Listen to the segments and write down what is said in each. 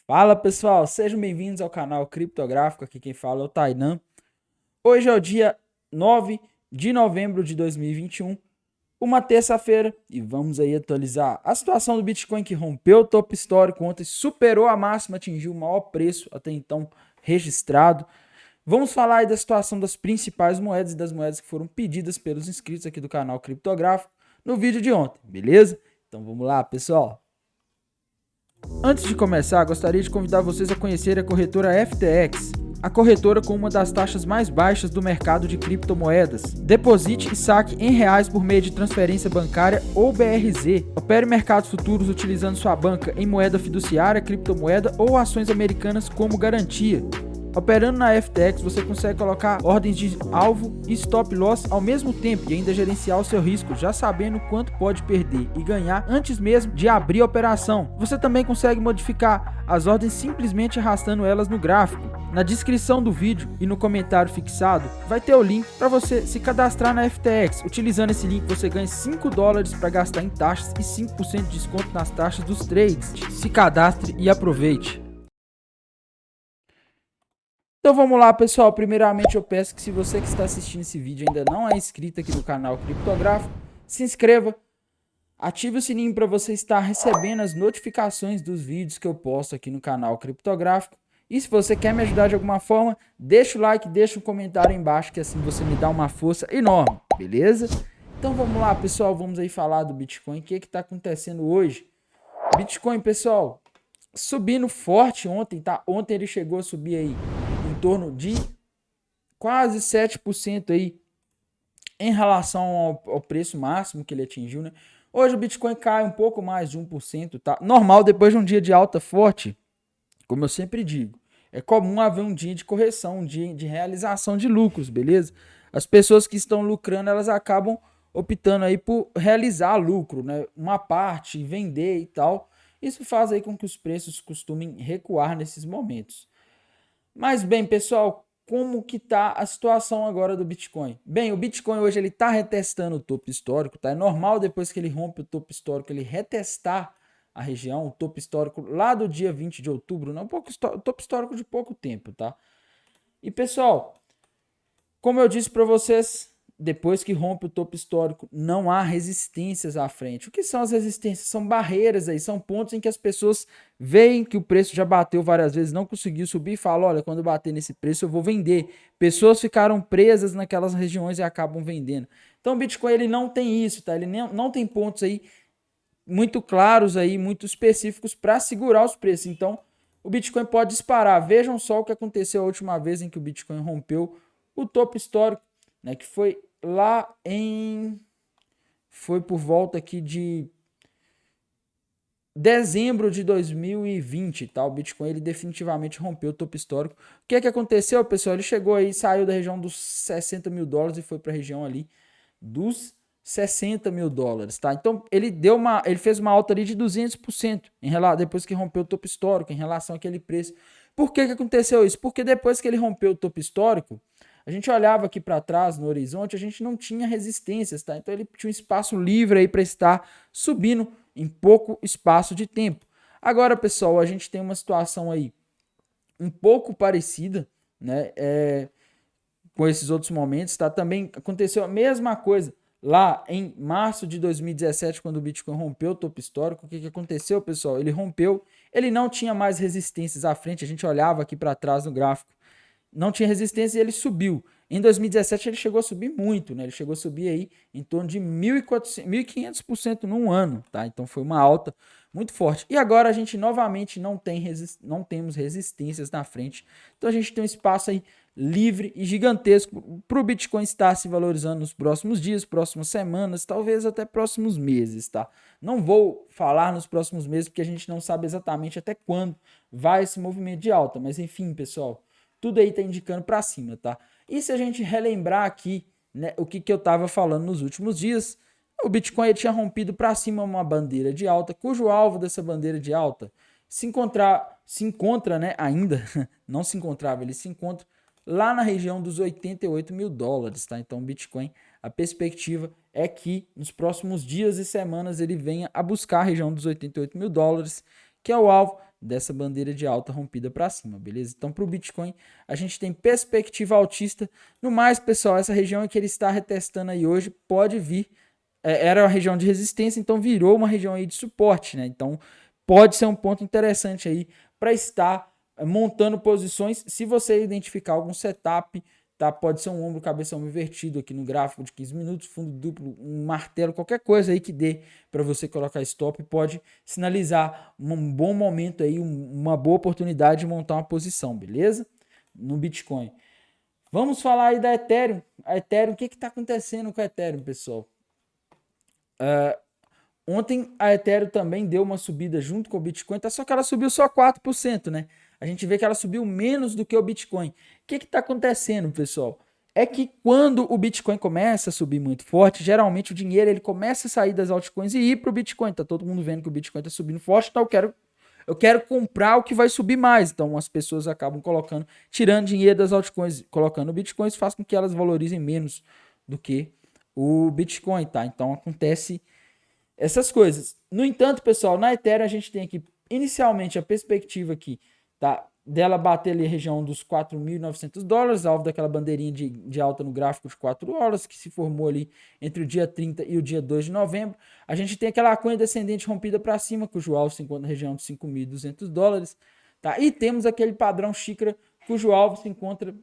Fala pessoal, sejam bem-vindos ao canal Criptográfico, aqui quem fala é o Tainan. Hoje é o dia 9 de novembro de 2021, uma terça-feira, e vamos aí atualizar a situação do Bitcoin que rompeu o topo histórico ontem, superou a máxima, atingiu o maior preço até então registrado. Vamos falar aí da situação das principais moedas e das moedas que foram pedidas pelos inscritos aqui do canal Criptográfico no vídeo de ontem, beleza? Então vamos lá, pessoal. Antes de começar, gostaria de convidar vocês a conhecer a corretora FTX, a corretora com uma das taxas mais baixas do mercado de criptomoedas. Deposite e saque em reais por meio de transferência bancária ou BRZ. Opere mercados futuros utilizando sua banca em moeda fiduciária, criptomoeda ou ações americanas como garantia. Operando na FTX, você consegue colocar ordens de alvo e stop loss ao mesmo tempo e ainda gerenciar o seu risco, já sabendo quanto pode perder e ganhar antes mesmo de abrir a operação. Você também consegue modificar as ordens simplesmente arrastando elas no gráfico. Na descrição do vídeo e no comentário fixado vai ter o link para você se cadastrar na FTX. Utilizando esse link você ganha $5 para gastar em taxas e 5% de desconto nas taxas dos trades. Se cadastre e aproveite. Então vamos lá, pessoal. Primeiramente eu peço que se você que está assistindo esse vídeo ainda não é inscrito aqui no canal Criptográfico, se inscreva, ative o sininho para você estar recebendo as notificações dos vídeos que eu posto aqui no canal Criptográfico. E se você quer me ajudar de alguma forma, deixa o like, deixa um comentário aí embaixo, que assim você me dá uma força enorme, beleza? Então vamos lá, pessoal, vamos aí falar do Bitcoin. O que está acontecendo hoje? Bitcoin, pessoal, subindo forte ontem, tá? Ontem ele chegou a subir aí em torno de quase 7% aí em relação ao preço máximo que ele atingiu, né? Hoje o Bitcoin cai um pouco mais de 1%, tá? Normal depois de um dia de alta forte, como eu sempre digo. É comum haver um dia de correção, um dia de realização de lucros, beleza? As pessoas que estão lucrando, elas acabam optando aí por realizar lucro, né? Uma parte, vender e tal. Isso faz aí com que os preços costumem recuar nesses momentos. Mas bem, pessoal, como que tá a situação agora do Bitcoin? Bem, o Bitcoin hoje ele tá retestando o topo histórico, tá? É normal depois que ele rompe o topo histórico, ele retestar a região, o topo histórico lá do dia 20 de outubro, não, o topo histórico de pouco tempo, tá? E pessoal, como eu disse para vocês, depois que rompe o topo histórico, não há resistências à frente. O que são as resistências? São barreiras aí, são pontos em que as pessoas veem que o preço já bateu várias vezes, não conseguiu subir e falam, olha, quando bater nesse preço eu vou vender. Pessoas ficaram presas naquelas regiões e acabam vendendo. Então o Bitcoin ele não tem isso, tá? Ele não tem pontos aí muito claros aí, muito específicos para segurar os preços. Então o Bitcoin pode disparar. Vejam só o que aconteceu a última vez em que o Bitcoin rompeu o topo histórico, né, que foi lá em... Foi por volta aqui de dezembro de 2020, tá? O Bitcoin ele definitivamente rompeu o topo histórico. O que é que aconteceu, pessoal? Ele chegou aí, saiu da região dos $60.000 e foi para a região ali dos $60.000, tá? Então ele fez uma alta ali de 200% depois que rompeu o topo histórico em relação àquele preço. Por que que aconteceu isso? Porque depois que ele rompeu o topo histórico, a gente olhava aqui para trás no horizonte, a gente não tinha resistências, tá? Então ele tinha um espaço livre aí para estar subindo em pouco espaço de tempo. Agora, pessoal, a gente tem uma situação aí um pouco parecida, né? Com esses outros momentos, tá? Também aconteceu a mesma coisa lá em março de 2017, quando o Bitcoin rompeu o topo histórico. O que que aconteceu, pessoal? Ele rompeu, ele não tinha mais resistências à frente, a gente olhava aqui para trás no gráfico, não tinha resistência e ele subiu. Em 2017 ele chegou a subir muito, né? Ele chegou a subir aí em torno de 1.500% num ano, tá? Então foi uma alta muito forte. E agora a gente novamente não temos resistências na frente. Então a gente tem um espaço aí livre e gigantesco para o Bitcoin estar se valorizando nos próximos dias, próximas semanas, talvez até próximos meses, tá? Não vou falar nos próximos meses porque a gente não sabe exatamente até quando vai esse movimento de alta, mas enfim, pessoal, tudo aí tá indicando para cima, tá? E se a gente relembrar aqui, né, o que eu estava falando nos últimos dias, o Bitcoin tinha rompido para cima uma bandeira de alta, cujo alvo dessa bandeira de alta se encontra, né, ainda, não se encontrava, ele se encontra lá na região dos $88.000, tá? Então o Bitcoin, a perspectiva é que nos próximos dias e semanas ele venha a buscar a região dos $88.000, que é o alvo dessa bandeira de alta rompida para cima, beleza? Então, para o Bitcoin, a gente tem perspectiva altista. No mais, pessoal, essa região que ele está retestando aí hoje pode vir, era uma região de resistência, então virou uma região aí de suporte, né? Então, pode ser um ponto interessante aí para estar montando posições, se você identificar algum setup, tá? Pode ser um ombro, cabeção invertido aqui no gráfico de 15 minutos, fundo duplo, um martelo, qualquer coisa aí que dê para você colocar stop, pode sinalizar um bom momento aí, uma boa oportunidade de montar uma posição, beleza? No Bitcoin. Vamos falar aí da Ethereum. A Ethereum, o que está acontecendo com a Ethereum, pessoal? Ontem a Ethereum também deu uma subida junto com o Bitcoin, tá? Só que ela subiu só 4%, né? A gente vê que ela subiu menos do que o Bitcoin. O que está acontecendo, pessoal? É que quando o Bitcoin começa a subir muito forte, geralmente o dinheiro ele começa a sair das altcoins e ir para o Bitcoin. Tá todo mundo vendo que o Bitcoin está subindo forte, então eu quero comprar o que vai subir mais. Então as pessoas acabam tirando dinheiro das altcoins, colocando o Bitcoin, isso faz com que elas valorizem menos do que o Bitcoin, tá? Então acontece essas coisas. No entanto, pessoal, na Ethereum a gente tem aqui inicialmente a perspectiva aqui, tá, dela bater ali a região dos $4.900, alvo daquela bandeirinha de alta no gráfico de 4 horas, que se formou ali entre o dia 30 e o dia 2 de novembro. A gente tem aquela cunha descendente rompida para cima, cujo alvo se encontra na região de $5.200, tá? E temos aquele padrão xícara, cujo alvo se encontra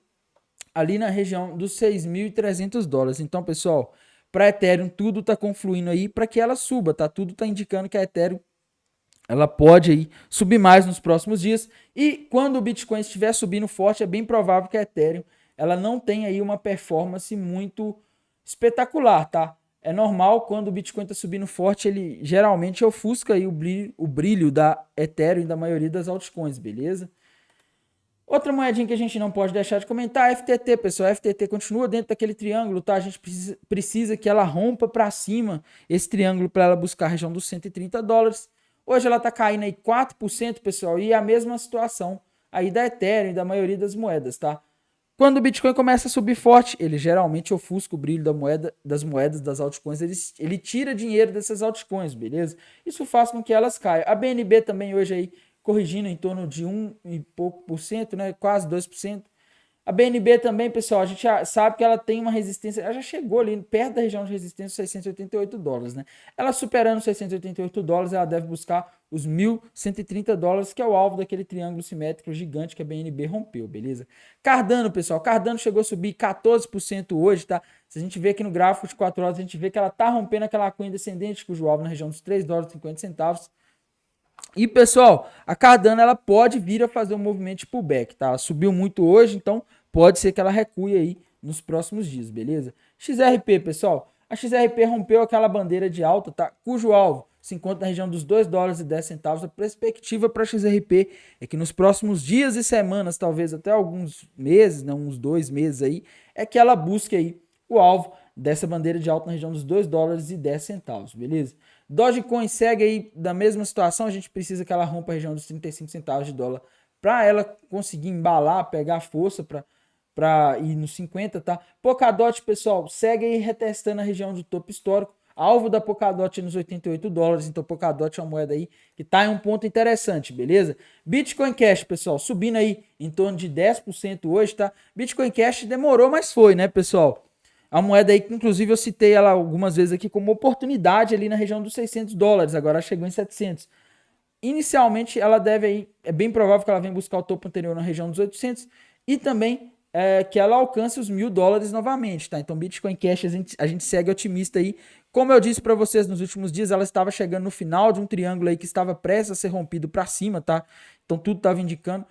ali na região dos $6.300. Então, pessoal, para a Ethereum tudo está confluindo aí para que ela suba, tá? Tudo está indicando que a Ethereum ela pode aí subir mais nos próximos dias, e quando o Bitcoin estiver subindo forte, é bem provável que a Ethereum ela não tenha aí uma performance muito espetacular, tá? É normal quando o Bitcoin está subindo forte, ele geralmente ofusca aí o brilho da Ethereum e da maioria das altcoins, beleza? Outra moedinha que a gente não pode deixar de comentar é a FTT, pessoal. A FTT continua dentro daquele triângulo, tá? A gente precisa que ela rompa para cima esse triângulo para ela buscar a região dos $130. Hoje ela tá caindo aí 4%, pessoal, e é a mesma situação aí da Ethereum e da maioria das moedas, tá? Quando o Bitcoin começa a subir forte, ele geralmente ofusca o brilho das moedas das altcoins, ele tira dinheiro dessas altcoins, beleza? Isso faz com que elas caiam. A BNB também hoje aí corrigindo em torno de 1 e pouco por cento, né? Quase 2%. A BNB também, pessoal, a gente já sabe que ela tem uma resistência, ela já chegou ali perto da região de resistência dos $688, né? Ela superando os $688, ela deve buscar os $1.130, que é o alvo daquele triângulo simétrico gigante que a BNB rompeu, beleza? Cardano, pessoal, Cardano chegou a subir 14% hoje, tá? Se a gente vê aqui no gráfico de 4 horas, a gente vê que ela tá rompendo aquela cunha descendente, cujo alvo na região dos $3,50. E, pessoal, a Cardano ela pode vir a fazer um movimento de pullback, tá? Ela subiu muito hoje, então pode ser que ela recue aí nos próximos dias, beleza? XRP, pessoal, a XRP rompeu aquela bandeira de alta, tá? Cujo alvo se encontra na região dos $2,10. A perspectiva para a XRP é que nos próximos dias e semanas, talvez até alguns meses, né, uns 2 meses aí, é que ela busque aí o alvo dessa bandeira de alta na região dos $2,10, beleza? Dogecoin segue aí da mesma situação, a gente precisa que ela rompa a região dos 35 centavos de dólar para ela conseguir embalar, pegar força para ir nos 50, tá? Polkadot, pessoal, segue aí retestando a região do topo histórico, alvo da Polkadot nos $88, então Polkadot é uma moeda aí que tá em um ponto interessante, beleza? Bitcoin Cash, pessoal, subindo aí em torno de 10% hoje, tá? Bitcoin Cash demorou, mas foi, né, pessoal? A moeda aí que, inclusive, eu citei ela algumas vezes aqui como oportunidade ali na região dos $600. Agora ela chegou em 700. Inicialmente, ela deve aí, é bem provável que ela venha buscar o topo anterior na região dos 800 e também que ela alcance os $1.000 novamente, tá? Então, Bitcoin Cash, a gente segue otimista aí. Como eu disse para vocês nos últimos dias, ela estava chegando no final de um triângulo aí que estava prestes a ser rompido para cima, tá? Então, tudo estava indicando.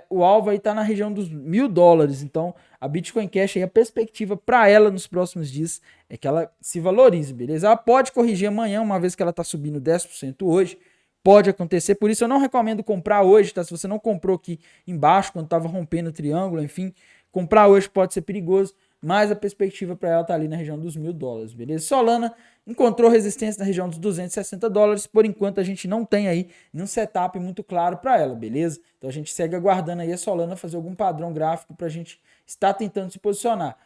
O alvo aí tá na região dos $1.000. Então, a Bitcoin Cash aí, a perspectiva para ela nos próximos dias é que ela se valorize, beleza? Ela pode corrigir amanhã, uma vez que ela tá subindo 10% hoje. Pode acontecer, por isso eu não recomendo comprar hoje, tá? Se você não comprou aqui embaixo, quando tava rompendo o triângulo, enfim, comprar hoje pode ser perigoso, mas a perspectiva para ela tá ali na região dos $1.000, beleza? Solana encontrou resistência na região dos $260, por enquanto a gente não tem aí nenhum setup muito claro para ela, beleza? Então a gente segue aguardando aí a Solana fazer algum padrão gráfico para a gente estar tentando se posicionar.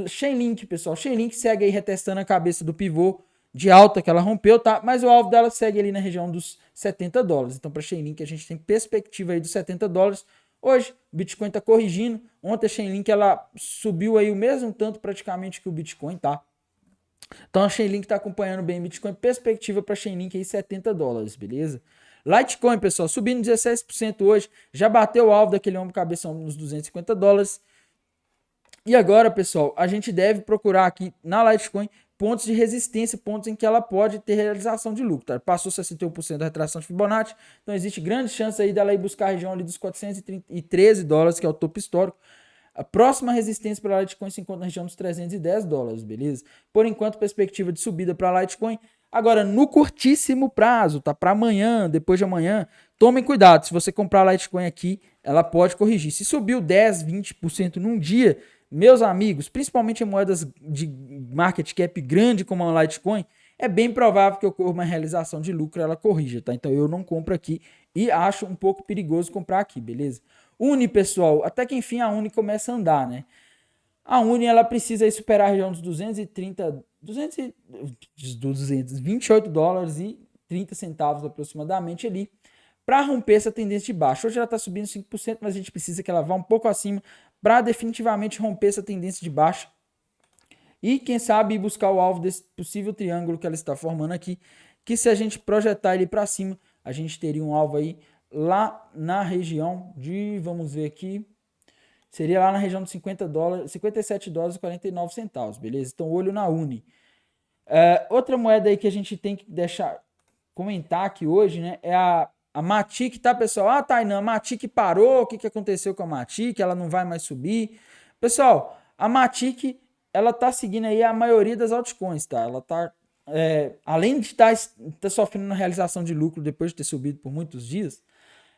Chainlink, pessoal, Chainlink segue aí retestando a cabeça do pivô de alta que ela rompeu, tá? Mas o alvo dela segue ali na região dos 70 dólares. Então, para Chainlink, a gente tem perspectiva aí dos 70 dólares. Hoje, o Bitcoin está corrigindo. Ontem a Chainlink, ela subiu aí o mesmo tanto praticamente que o Bitcoin, tá? Então, a Chainlink está acompanhando bem o Bitcoin. Perspectiva para Chainlink aí 70 dólares, beleza? Litecoin, pessoal, subindo 16% hoje. Já bateu o alvo daquele ombro cabeção nos 250 dólares. E agora, pessoal, a gente deve procurar aqui na Litecoin pontos de resistência, pontos em que ela pode ter realização de lucro. Tá? Passou 61% da retração de Fibonacci, então existe grande chance aí dela ir buscar a região ali dos 413 dólares, que é o topo histórico. A próxima resistência para a Litecoin se encontra na região dos 310 dólares, beleza? Por enquanto, perspectiva de subida para a Litecoin. Agora, no curtíssimo prazo, tá? Para amanhã, depois de amanhã, tomem cuidado. Se você comprar a Litecoin aqui, ela pode corrigir. Se subiu 10, 20% num dia, meus amigos, principalmente em moedas de market cap grande como a Litecoin, é bem provável que ocorra uma realização de lucro e ela corrija, tá? Então eu não compro aqui e acho um pouco perigoso comprar aqui, beleza? Uni, pessoal, até que enfim a Uni começa a andar, né? A Uni, ela precisa superar a região dos 228 dólares e 30 centavos aproximadamente ali, para romper essa tendência de baixa. Hoje ela está subindo 5%, mas a gente precisa que ela vá um pouco acima para definitivamente romper essa tendência de baixa. E quem sabe buscar o alvo desse possível triângulo que ela está formando aqui, que se a gente projetar ele para cima, a gente teria um alvo aí lá na região de, vamos ver aqui, seria lá na região de 50 dólares, 57 dólares e 49 centavos, beleza? Então, olho na Uni. Outra moeda aí que a gente tem que comentar aqui hoje, né, é a Matic, tá, pessoal? Ah, Tainan, a Matic parou, o que aconteceu com a Matic? Ela não vai mais subir. Pessoal, a Matic, ela tá seguindo aí a maioria das altcoins, tá? Ela tá, além de estar sofrendo uma realização de lucro depois de ter subido por muitos dias,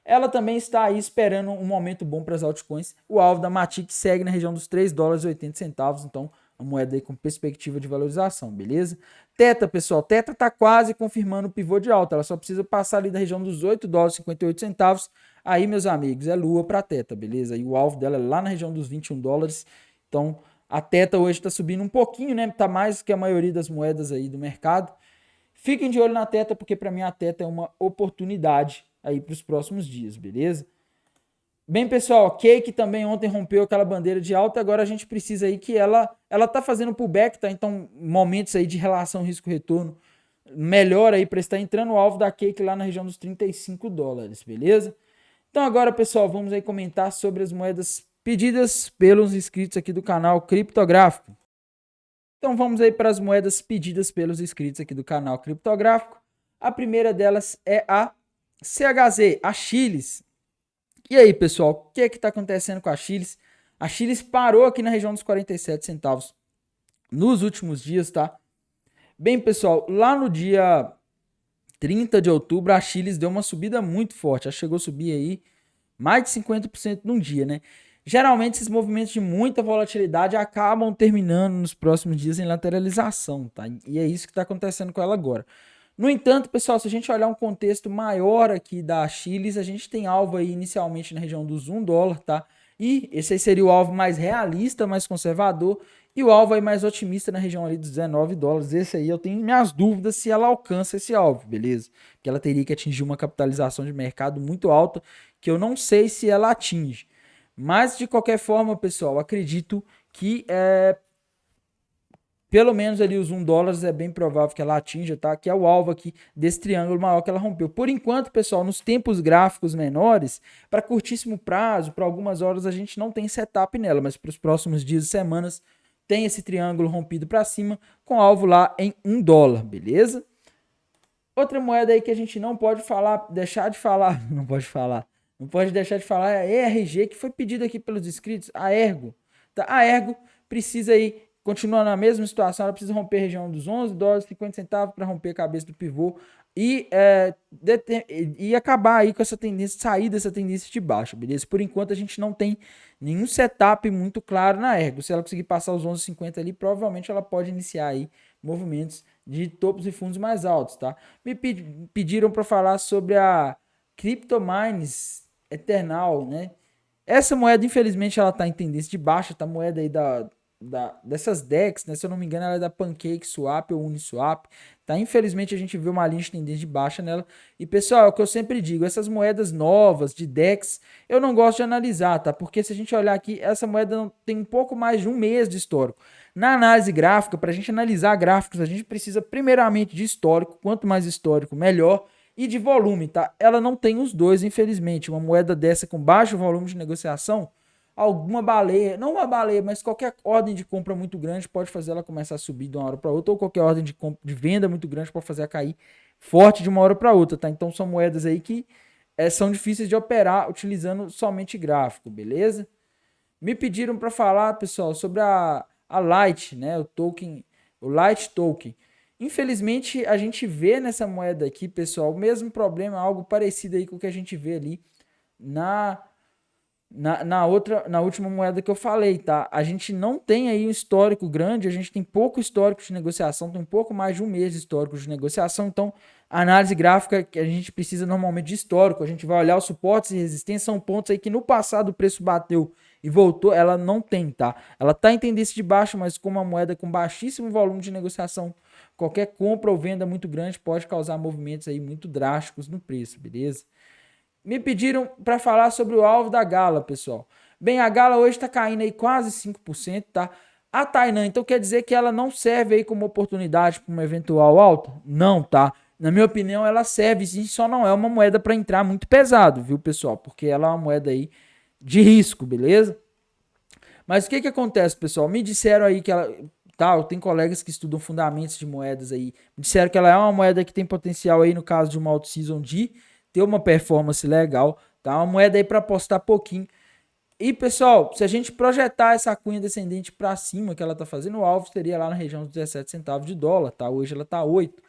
ela também está aí esperando um momento bom para as altcoins. O alvo da Matic segue na região dos 3 dólares e 80 centavos, então a moeda aí com perspectiva de valorização, beleza? Teta, pessoal, Teta está quase confirmando o pivô de alta, ela só precisa passar ali da região dos 8 dólares e 58 centavos. Aí, meus amigos, é lua para Teta, beleza? E o alvo dela é lá na região dos 21 dólares. Então, a Teta hoje está subindo um pouquinho, né? Tá mais que a maioria das moedas aí do mercado. Fiquem de olho na Teta, porque para mim a Teta é uma oportunidade aí para os próximos dias, beleza? Bem, pessoal, Cake também ontem rompeu aquela bandeira de alta, agora a gente precisa aí que ela tá fazendo pullback, tá? Então, momentos aí de relação risco-retorno melhor aí para estar entrando o alvo da Cake lá na região dos 35 dólares, beleza? Então agora, pessoal, vamos aí comentar sobre as moedas pedidas pelos inscritos aqui do canal Criptográfico. Então vamos aí para as moedas pedidas pelos inscritos aqui do canal Criptográfico. A primeira delas é a CHZ, a Chiles. E aí, pessoal, o que é que está acontecendo com a Chiles? A Chiles parou aqui na região dos 47 centavos nos últimos dias, tá? Bem, pessoal, lá no dia 30 de outubro, a Chiles deu uma subida muito forte. Ela chegou a subir aí mais de 50% num dia, né? Geralmente, esses movimentos de muita volatilidade acabam terminando nos próximos dias em lateralização, tá? E é isso que está acontecendo com ela agora. No entanto, pessoal, se a gente olhar um contexto maior aqui da Chiles, a gente tem alvo aí inicialmente na região dos 1 dólar, tá? E esse aí seria o alvo mais realista, mais conservador, e o alvo aí mais otimista na região ali dos 19 dólares. Esse aí eu tenho minhas dúvidas se ela alcança esse alvo, beleza? Porque ela teria que atingir uma capitalização de mercado muito alta, que eu não sei se ela atinge. Mas, de qualquer forma, pessoal, acredito que pelo menos ali os 1 dólar é bem provável que ela atinja, tá? Que é o alvo aqui desse triângulo maior que ela rompeu. Por enquanto, pessoal, nos tempos gráficos menores, para curtíssimo prazo, para algumas horas, a gente não tem setup nela, mas para os próximos dias e semanas tem esse triângulo rompido para cima com alvo lá em 1 dólar, beleza? Outra moeda aí que a gente não pode deixar de falar é a ERG, que foi pedida aqui pelos inscritos, a Ergo. Tá? A Ergo precisa aí, continua na mesma situação, ela precisa romper a região dos 11 dólares e 50 centavos para romper a cabeça do pivô e acabar aí com essa tendência, sair dessa tendência de baixa, beleza? Por enquanto a gente não tem nenhum setup muito claro na Ergo. Se ela conseguir passar os 11,50 ali, provavelmente ela pode iniciar aí movimentos de topos e fundos mais altos, tá? Me pediram para falar sobre a CryptoMines Eternal, né? Essa moeda, infelizmente, ela tá em tendência de baixa, tá? A moeda aí dessas DEX, né? Se eu não me engano, ela é da PancakeSwap ou Uniswap, tá? Infelizmente a gente vê uma linha de tendência de baixa nela. E pessoal, é o que eu sempre digo, essas moedas novas de DEX, eu não gosto de analisar, tá? Porque se a gente olhar aqui, essa moeda tem um pouco mais de um mês de histórico. Na análise gráfica, para a gente analisar gráficos, a gente precisa primeiramente de histórico, quanto mais histórico, melhor, e de volume, tá? Ela não tem os dois, infelizmente. Uma moeda dessa com baixo volume de negociação, alguma baleia, não uma baleia, mas qualquer ordem de compra muito grande pode fazer ela começar a subir de uma hora para outra, ou qualquer ordem de venda muito grande pode fazer ela cair forte de uma hora para outra, tá? Então são moedas aí que são difíceis de operar utilizando somente gráfico, beleza? Me pediram para falar, pessoal, sobre a Light, né? O token, o Light Token. Infelizmente, a gente vê nessa moeda aqui, pessoal, o mesmo problema, algo parecido aí com o que a gente vê ali na na última moeda que eu falei, tá? A gente não tem aí um histórico grande, a gente tem pouco histórico de negociação, tem um pouco mais de um mês de histórico de negociação, então a análise gráfica que a gente precisa normalmente de histórico, a gente vai olhar os suportes e resistências, são pontos aí que no passado o preço bateu e voltou, ela não tem, tá? Ela tá em tendência de baixo, mas com uma moeda com baixíssimo volume de negociação, qualquer compra ou venda muito grande pode causar movimentos aí muito drásticos no preço, beleza? Me pediram para falar sobre o alvo da Gala, pessoal. Bem, a Gala hoje está caindo aí quase 5%, tá? A Tainan, então quer dizer que ela não serve aí como oportunidade para uma eventual alta? Não, tá? Na minha opinião, ela serve sim, só não é uma moeda para entrar muito pesado, viu, pessoal? Porque ela é uma moeda aí de risco, beleza? Mas o que que acontece, pessoal? Me disseram aí que ela, tá, eu tenho colegas que estudam fundamentos de moedas aí, me disseram que ela é uma moeda que tem potencial aí no caso de uma out-season de ter uma performance legal, tá? Uma moeda aí para apostar pouquinho. E pessoal, se a gente projetar essa cunha descendente para cima que ela tá fazendo, o alvo seria lá na região dos 17 centavos de dólar, tá? Hoje ela tá 8.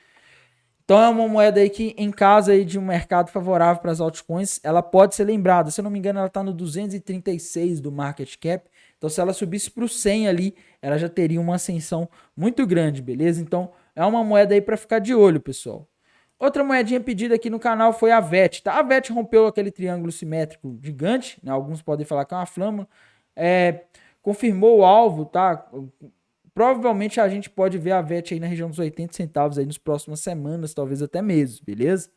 Então é uma moeda aí que em caso aí de um mercado favorável para as altcoins, ela pode ser lembrada. Se eu não me engano, ela tá no 236 do market cap. Então se ela subisse para o 100 ali, ela já teria uma ascensão muito grande, beleza? Então é uma moeda aí para ficar de olho, pessoal. Outra moedinha pedida aqui no canal foi a VET, tá? A VET rompeu aquele triângulo simétrico gigante, né? Alguns podem falar que é uma flâmula. Confirmou o alvo, tá? Provavelmente a gente pode ver a VET aí na região dos 80 centavos aí nas próximas semanas, talvez até meses, beleza?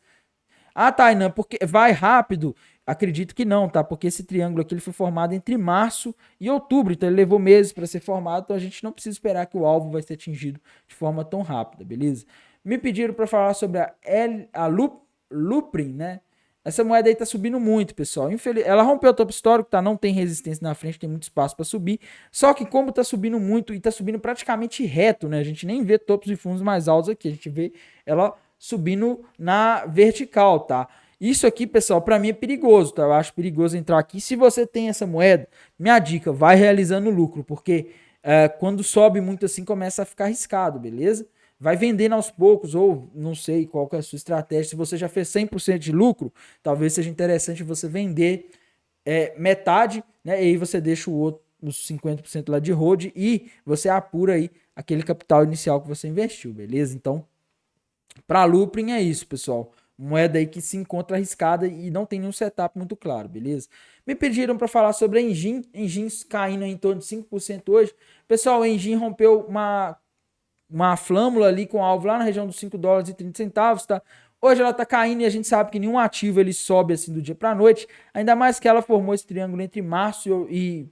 Ah, Tainan, porque vai rápido? Acredito que não, tá? Porque esse triângulo aqui ele foi formado entre março e outubro, então ele levou meses para ser formado, então a gente não precisa esperar que o alvo vai ser atingido de forma tão rápida, beleza? Me pediram para falar sobre Luprin, né? Essa moeda aí tá subindo muito, pessoal. Ela rompeu o topo histórico, tá? Não tem resistência na frente, tem muito espaço para subir. Só que como tá subindo muito e tá subindo praticamente reto, né? A gente nem vê topos e fundos mais altos aqui, a gente vê ela subindo na vertical, tá? Isso aqui, pessoal, para mim é perigoso, tá? Eu acho perigoso entrar aqui. Se você tem essa moeda, minha dica, vai realizando lucro, porque quando sobe muito assim começa a ficar arriscado, beleza? Vai vendendo aos poucos, ou não sei qual que é a sua estratégia. Se você já fez 100% de lucro, talvez seja interessante você vender metade, né? E aí você deixa o outro, os 50% lá de hold e você apura aí aquele capital inicial que você investiu, beleza? Então, para Luprin é isso, pessoal. Moeda aí que se encontra arriscada e não tem nenhum setup muito claro, beleza? Me pediram para falar sobre a Engine, Engine caindo em torno de 5% hoje. Pessoal, a Engine rompeu uma flâmula ali com alvo lá na região dos 5 dólares e 30 centavos, tá? Hoje ela tá caindo e a gente sabe que nenhum ativo ele sobe assim do dia para noite, ainda mais que ela formou esse triângulo entre março e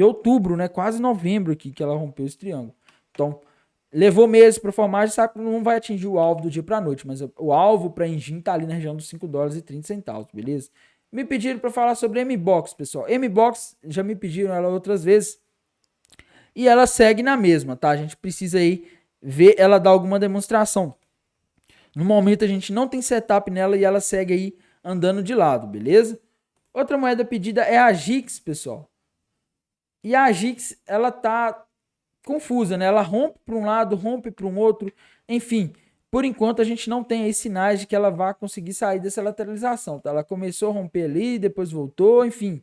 outubro, né? Quase novembro aqui que ela rompeu esse triângulo. Então, levou meses para formar, a gente sabe que não vai atingir o alvo do dia para noite, mas o alvo para Engine tá ali na região dos 5 dólares e 30 centavos, beleza? Me pediram para falar sobre M-Box, pessoal. M-Box, já me pediram ela outras vezes, e ela segue na mesma, tá? A gente precisa aí ver ela dar alguma demonstração. No momento a gente não tem setup nela e ela segue aí andando de lado, beleza? Outra moeda pedida é a GIX, pessoal. E a GIX, ela tá confusa, né? Ela rompe para um lado, rompe para um outro. Enfim, por enquanto a gente não tem aí sinais de que ela vá conseguir sair dessa lateralização, tá? Ela começou a romper ali, depois voltou, enfim.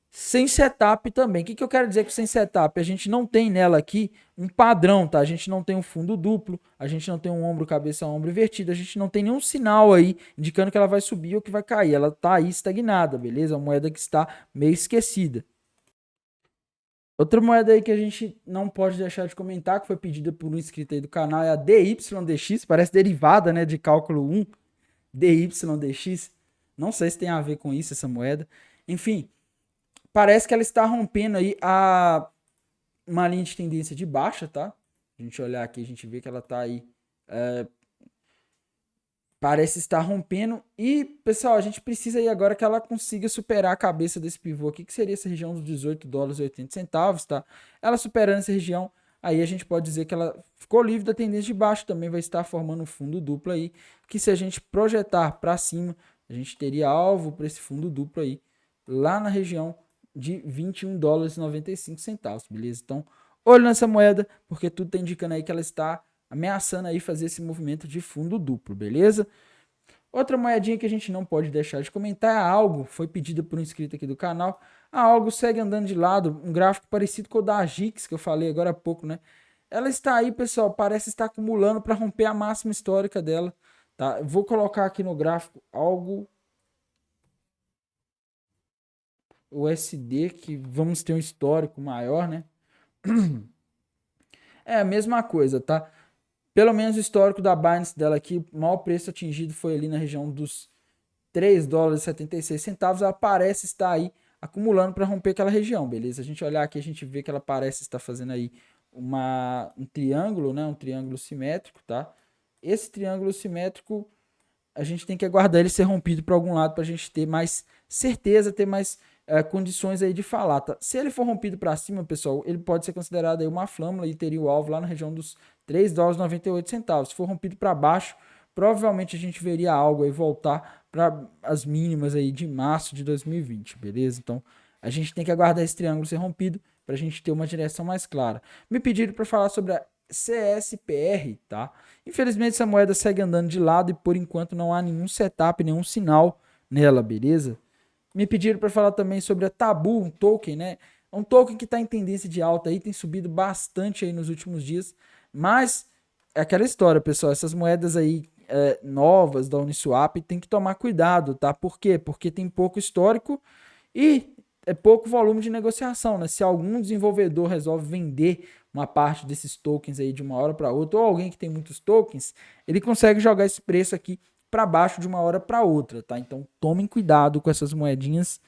Sem setup também. O que eu quero dizer com sem setup? A gente não tem nela aqui um padrão, tá? A gente não tem um fundo duplo, a gente não tem um ombro, cabeça, ombro invertido, a gente não tem nenhum sinal aí indicando que ela vai subir ou que vai cair. Ela tá aí estagnada, beleza? A moeda que está meio esquecida. Outra moeda aí que a gente não pode deixar de comentar, que foi pedida por um inscrito aí do canal, é a DYDX, parece derivada, né, de cálculo 1, DYDX. Não sei se tem a ver com isso, essa moeda. Enfim, parece que ela está rompendo aí uma linha de tendência de baixa, tá? A gente olhar aqui, a gente vê que ela tá aí, parece estar rompendo. E, pessoal, a gente precisa aí agora que ela consiga superar a cabeça desse pivô aqui, que seria essa região dos 18 dólares e 80 centavos, tá? Ela superando essa região, aí a gente pode dizer que ela ficou livre da tendência de baixo, também vai estar formando um fundo duplo aí, que se a gente projetar para cima, a gente teria alvo para esse fundo duplo aí, lá na região de 21 dólares e 95 centavos, beleza? Então, olho nessa moeda, porque tudo está indicando aí que ela está ameaçando aí fazer esse movimento de fundo duplo, beleza? Outra moedinha que a gente não pode deixar de comentar é a Algo, foi pedida por um inscrito aqui do canal. A Algo segue andando de lado, um gráfico parecido com o da Agix, que eu falei agora há pouco, né? Ela está aí, pessoal, parece estar acumulando para romper a máxima histórica dela, tá? Eu vou colocar aqui no gráfico Algo USD, que vamos ter um histórico maior, né? É a mesma coisa, tá? Pelo menos o histórico da Binance dela aqui, o maior preço atingido foi ali na região dos 3 dólares e 76 centavos. Ela parece estar aí acumulando para romper aquela região, beleza? A gente olhar aqui, a gente vê que ela parece estar fazendo aí um triângulo, né? Um triângulo simétrico, tá? Esse triângulo simétrico, a gente tem que aguardar ele ser rompido para algum lado para a gente ter mais certeza, ter mais condições aí de falar, tá? Se ele for rompido para cima, pessoal, ele pode ser considerado aí uma flâmula e teria o alvo lá na região dos 3 dólares e 98 centavos. Se for rompido para baixo, provavelmente a gente veria algo aí voltar para as mínimas aí de março de 2020, beleza? Então, a gente tem que aguardar esse triângulo ser rompido para a gente ter uma direção mais clara. Me pediram para falar sobre a CSPR, tá? Infelizmente essa moeda segue andando de lado e por enquanto não há nenhum setup, nenhum sinal nela, beleza? Me pediram para falar também sobre a Tabu, um token, né? É um token que está em tendência de alta aí, tem subido bastante aí nos últimos dias, mas é aquela história, pessoal, essas moedas aí novas da Uniswap tem que tomar cuidado, tá? Por quê? Porque tem pouco histórico e é pouco volume de negociação, né? Se algum desenvolvedor resolve vender uma parte desses tokens aí de uma hora para outra, ou alguém que tem muitos tokens, ele consegue jogar esse preço aqui para baixo de uma hora para outra, tá? Então tomem cuidado com essas moedinhas.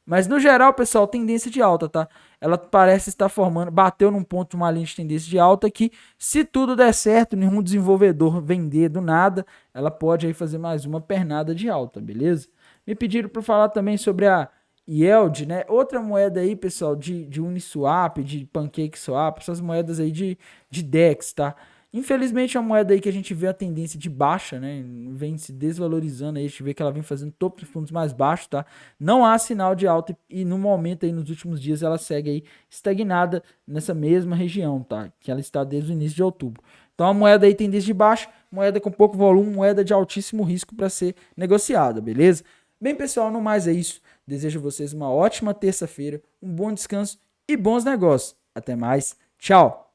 Mas no geral, pessoal, tendência de alta, tá? Ela parece estar formando, bateu num ponto de uma linha de tendência de alta que, se tudo der certo, nenhum desenvolvedor vender do nada, ela pode aí fazer mais uma pernada de alta, beleza? Me pediram para falar também sobre a Yield, né? Outra moeda aí, pessoal, de Uniswap, de PancakeSwap, essas moedas aí de DEX, tá? Infelizmente é uma moeda aí que a gente vê a tendência de baixa, né? Vem se desvalorizando aí, a gente vê que ela vem fazendo topo de fundos mais baixos, tá? Não há sinal de alta e no momento aí, nos últimos dias, ela segue aí estagnada nessa mesma região, tá? Que ela está desde o início de outubro. Então a moeda aí tem desde baixo, moeda com pouco volume, moeda de altíssimo risco para ser negociada, beleza? Bem, pessoal, no mais é isso. Desejo a vocês uma ótima terça-feira, um bom descanso e bons negócios. Até mais. Tchau.